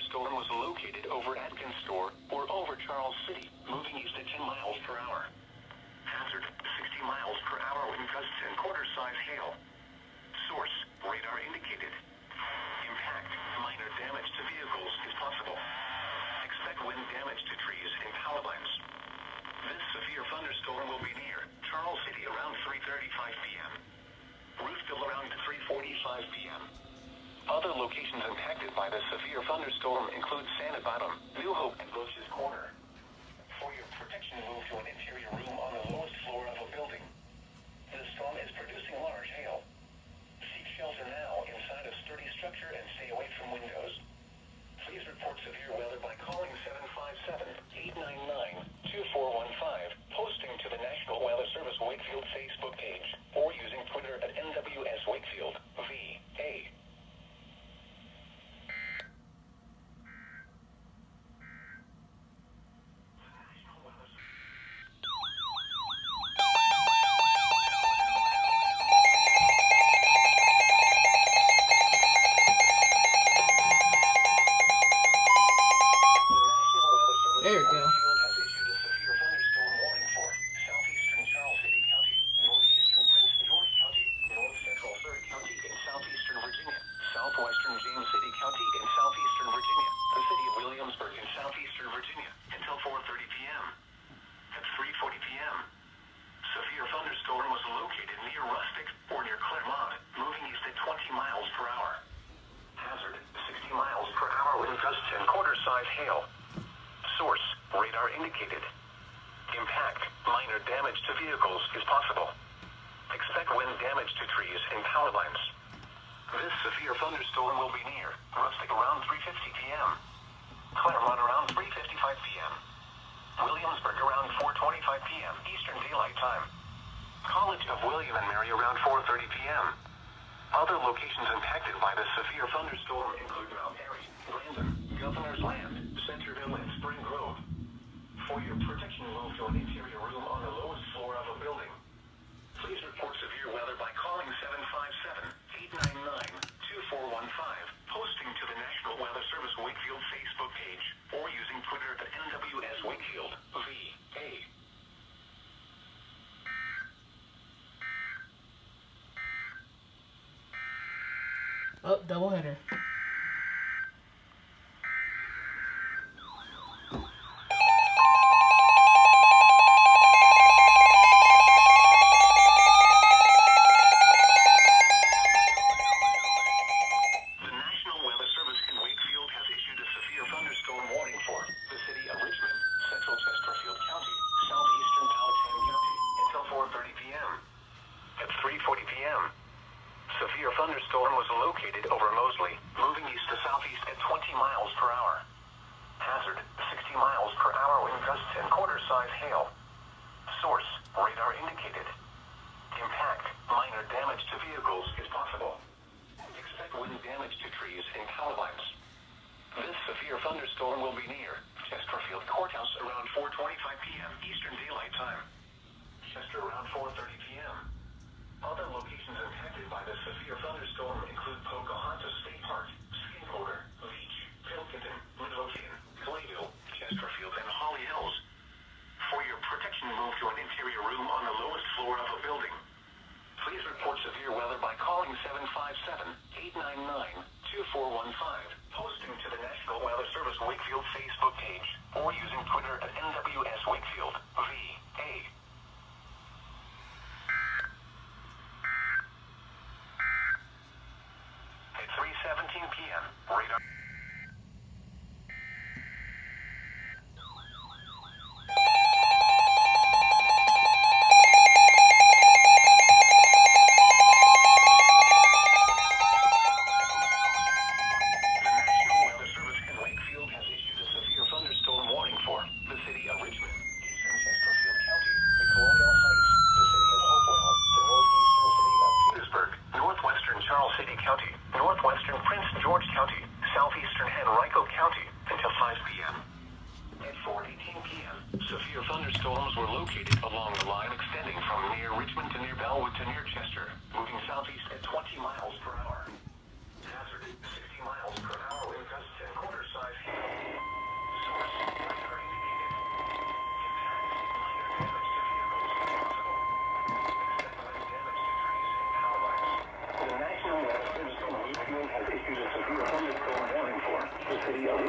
thunderstorm was located over Atkins Store or over Charles City, moving east at 10 miles per hour. Hazard, 60 miles per hour wind gusts and quarter-size hail. Source, radar indicated. Impact, minor damage to vehicles is possible. Expect wind damage to trees and power lines. This severe thunderstorm will be near Charles City around 3:35 p.m. Roofville around 3:45 p.m. Other locations impacted by the severe thunderstorm include Santa Bottom, New Hope, and Roach's Corner. For your protection, move to an interior room on the lowest floor of a building. The storm is producing large hail. Seek shelter now inside a sturdy structure and stay away from windows. Please report severe weather by calling 757-899-2415, posting to the National Weather Service Wakefield Facebook page, or using Twitter at NWS Wakefield, VA. There we go. Has issued a severe thunderstorm warning for southeastern Charles City County, northeastern Prince George County, north central Surrey County in southeastern Virginia, southwestern James City County in southeastern Virginia, the city of Williamsburg in southeastern Virginia, until 4:30 p.m. At 3:40 p.m., severe thunderstorm was located near Rustic or near Claremont, moving east at 20 miles per hour. Hazard, 60 miles per hour wind gusts and quarter-size hail. Source, radar indicated. Impact, minor damage to vehicles is possible. Expect wind damage to trees and power lines. This severe thunderstorm will be near Rustic around 3:50 p.m. Claremont around 3:55 p.m. Williamsburg around 4:25 p.m. Eastern Daylight Time. College of William and Mary around 4:30 p.m. Other locations impacted by the severe thunderstorm include Mount Airy, Brandon, Governor's Land, Centerville, and Spring Grove. For your protection, move to an interior room on the lowest floor of a building. Please report severe weather by calling 757-899-2415, posting to the National Weather Service Wakefield Facebook page, or using Twitter at NWS Wakefield, VA. Oh, doubleheader. Severe thunderstorm was located over Mosley, moving east to southeast at 20 miles per hour. Hazard, 60 miles per hour wind gusts and quarter-size hail. Source, radar indicated. Impact, minor damage to vehicles is possible. Expect wind damage to trees and power lines. This severe thunderstorm will be near Chesterfield Courthouse around 4:25 p.m. Eastern Daylight Time. Chester around 4:30 p.m. Other locations impacted by the severe thunderstorm include Pocahontas State Park, Skinholder, Leech, Pilkington, Midlothian, Clayville, Chesterfield, and Holly Hills. For your protection, move to an interior room on the lowest floor of a building. Please report severe weather by calling 757-899-2415, posting to the National Weather Service Wakefield Facebook page, or using Twitter at NWS Wakefield, VA. At 3:17 p.m., radar. Charles City County, northwestern Prince George County, southeastern Henrico County, until 5 p.m. At 4:18 p.m., severe thunderstorms were located along the line extending from near Richmond to near Bellwood to near Chester, moving southeast at 20 miles per hour. Hazard, 60 miles per hour wind gusts and quarter-size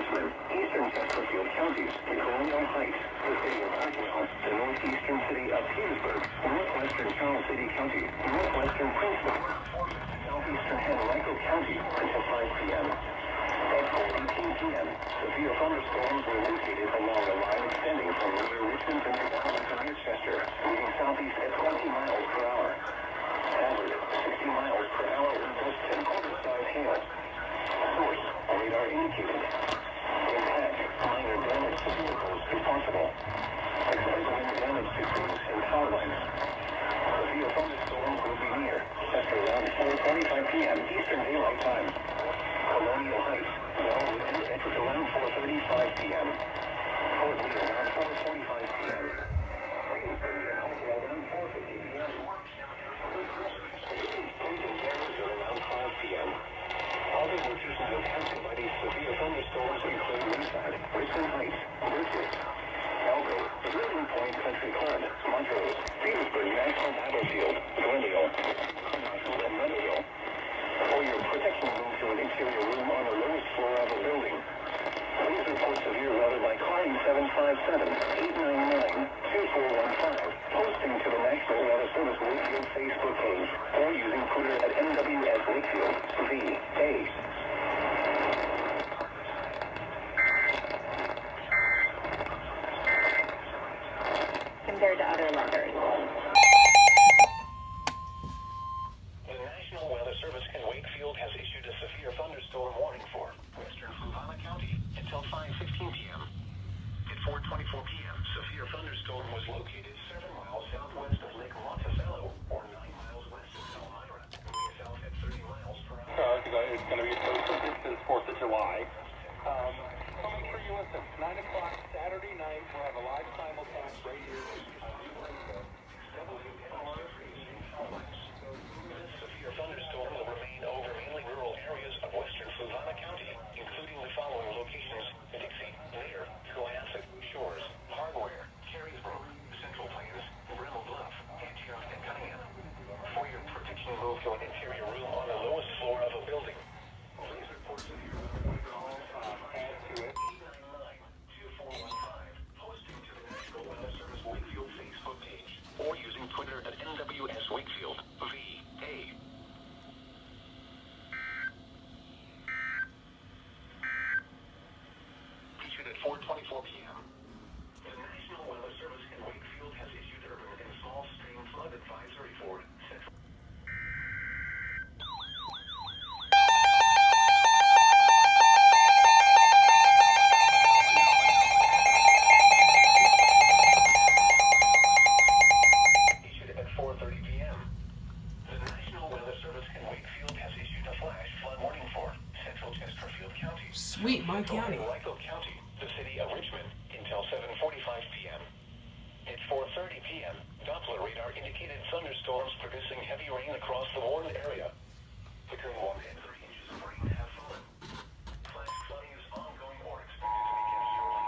Richmond, eastern Chesterfield counties, Colonial Heights, the city of Marginal, the northeastern city of Petersburg, northwestern Charles City County, northwestern Princeton, southeastern Henrico County until 5 p.m. At 4:18 p.m., severe thunderstorms were located along a line extending from near Richmond to near Darlington near Chester, moving southeast at 20 miles per hour. Hazard, 60 miles per hour with gusts and quarter-size hail. Source, radar indicated. Impact, minor damage to vehicles if possible. Expect wind damage to trees and power lines. Severe thunderstorms will be near Chester around 4:45 p.m. Eastern Daylight Time. Colonial Heights, Wellwood and Ettrick around 4:35 p.m. Fort Lee around 4:45 p.m. Williamsburg and Hopewell around 4:50 p.m. Around 5 p.m. Other locations affected by these severe thunderstorms include Riverside, Richmond Heights, Burgess, Elko, Drilling Point Country Club, Montrose, Petersburg National Battlefield, Glendale, and Meadowville. For your protection, move to an interior room on the lowest floor of a building. Please report severe weather by calling 757-899-2415, posting to the National Weather Service Wakefield Facebook page, or using Twitter at NWS Wakefield, VA. Compared to other lenders. The National Weather Service in Wakefield has issued a severe thunderstorm warning for western Fluvanna County until 5:15 p.m. At 4:24 p.m., severe thunderstorm was located 7 miles southwest of Lake Monticello, or 9 miles west of Elmira, moving south at 30 miles per hour. It's going to be a social distance 4th of July. So make sure you listen. 9 o'clock Saturday night, we'll have a live simulcast right here on WNSF. Severe thunderstorm will remain over mainly rural areas of western Fluvanna County, including the following locations: Dixie, Lear, Cohasset, Shores, Hardware, Carysbrook, Central Plains, Brindle Bluff, Antioch, and Cunningham. For your protection, move to an interior room on the lowest floor of a building. Please report severe weather calls. Add to it. 899-2415, posting to the National Weather Service Wakefield Facebook page, or using Twitter at NWS Wakefield, VA. Issued at 4:24 p.m. The National Weather Service in Wakefield has issued urban and small stream flood advisory for Central. Issued at 4:30 p.m. The National Weather Service in Wakefield has issued a flash flood warning for Central Chesterfield County. Sweet, my county. Henrico County, the city of Richmond, until 7:45 p.m. At 4:30 p.m., Doppler radar indicated thunderstorms producing heavy rain across the warned area. Between 1 and 3 inches of rain have fallen. Flash flooding is ongoing or expected to begin shortly.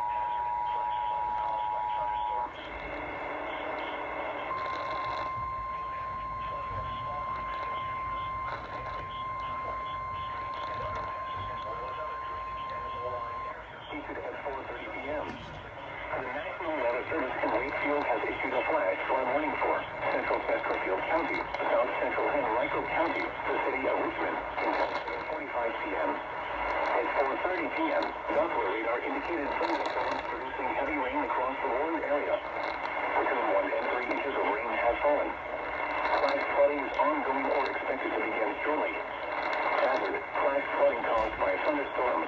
Hazard, flash flooding caused by thunderstorms. Flooding of small creeks and streams, urban areas, highways, streets, and underpasses, as well as other drainage and low-lying areas. Issued at 4:30 p.m. The National Weather Service in Wakefield has issued a flash flood warning for Central Chesterfield County, South Central Henrico County, the city of Richmond, until 7:45 p.m. At 4:30 p.m., Doppler radar indicated thunderstorms producing heavy rain across the warned area. Between 1 and 3 inches of rain have fallen. Flash flooding is ongoing or expected to begin shortly. Hazard, flash flooding caused by thunderstorms.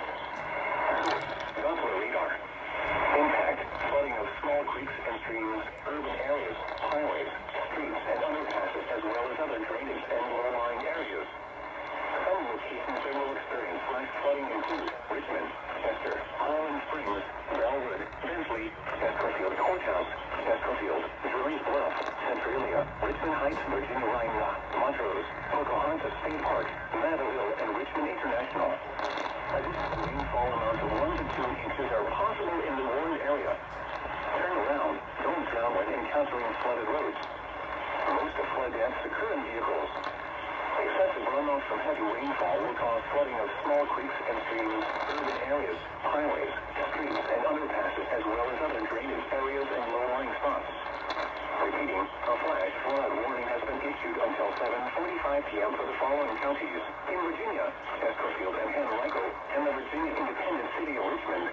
Doppler radar. Impact, flooding of small creeks and streams, urban areas, highways, streets, and underpasses, as well as other drainage and low-lying areas. Some locations that will experience flash flooding include Richmond, Chester, Highland Springs, Bellwood, Bentley, Chesterfield Courthouse, Chesterfield, Drury's Bluff, Centralia, Richmond Heights, Virginia Rhine, Montrose, Pocahontas State Park, Meadowville, and Richmond International. Additional rainfall amounts of 1 to 2 inches are possible in the warned area. Turn around. Don't drown when encountering flooded roads. Most of flood deaths occur in vehicles. If Excessive runoff from heavy rainfall will cause flooding of small creeks and streams, urban areas, highways, streets, and underpasses, as well as other drainage areas and low-lying spots. Repeating, a flash flood warning has been issued until 7:45 p.m. for the following counties: in Virginia, Chesterfield and Henrico, and the Virginia Independent City of Richmond.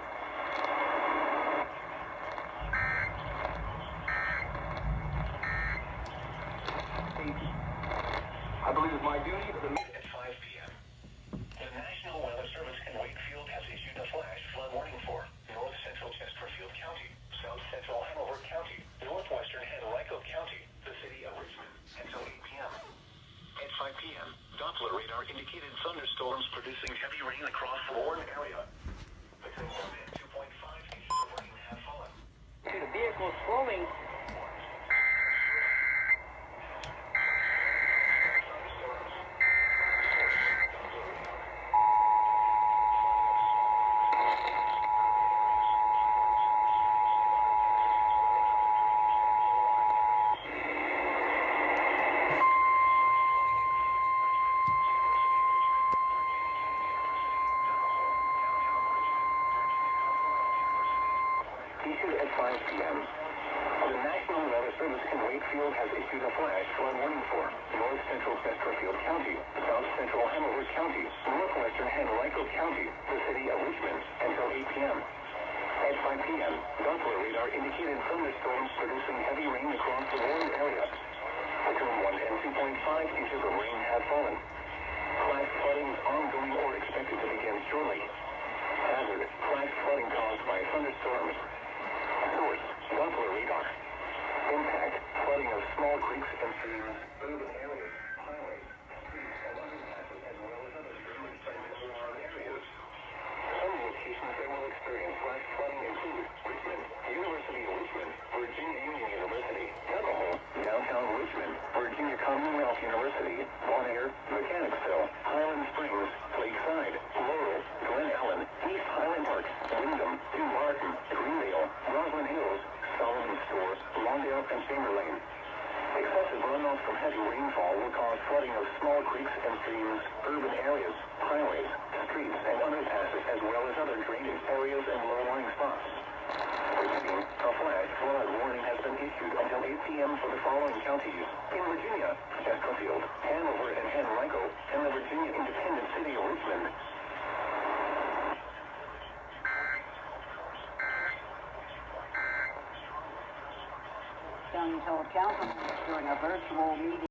I believe it's my duty to the at 5 p.m. The National Weather Service in Wakefield has issued a flash flood warning for north central Chesterfield County, south central Hanover County, northwestern Henrico County, the city of Richmond, until 8 p.m. At 5 p.m., Doppler radar indicated thunderstorms producing heavy rain across the Warren area. Between 1 and 2.5 inches of rain have fallen. See the vehicle slowing. Issued at 5 p.m. The National Weather Service in Wakefield has issued a flash flood warning for north central Chesterfield County, south central Hanover County, northwestern Henrico County, the city of Richmond, until 8 p.m. At 5 p.m., Doppler radar indicated thunderstorms producing heavy rain across the Warren area. Between 1 and 2.5 inches of rain have fallen. Flash flooding is ongoing or expected to begin shortly. Hazard: flash flooding caused by thunderstorms. Source: Doppler radar. Impact: flooding of small creeks and streams, urban areas, highways, streets, and underpasses, as well as other drainage areas. Some locations that will experience flash flooding include Richmond, University of Richmond, Virginia Union University, Tuckahoe, downtown Richmond, Virginia Commonwealth University, Bon Air, Mechanicsville, Highland Springs, Lakeside, Laurel, Glen Ellen, East Highland Park, Wyndham, New Martin, Greendale, Roslyn Hills, Solomon Store, Lawndale, and Chamberlain. Excessive runoff from heavy rainfall will cause flooding of small creeks and streams, urban areas, highways, streets, and underpasses, as well as other drainage areas and low-lying spots. Repeating, a flash flood warning has been issued until 8 p.m. for the following counties: in Virginia, Chesterfield, Hanover, and Henrico, and the Virginia Independent City of Richmond. County told council during a virtual meeting.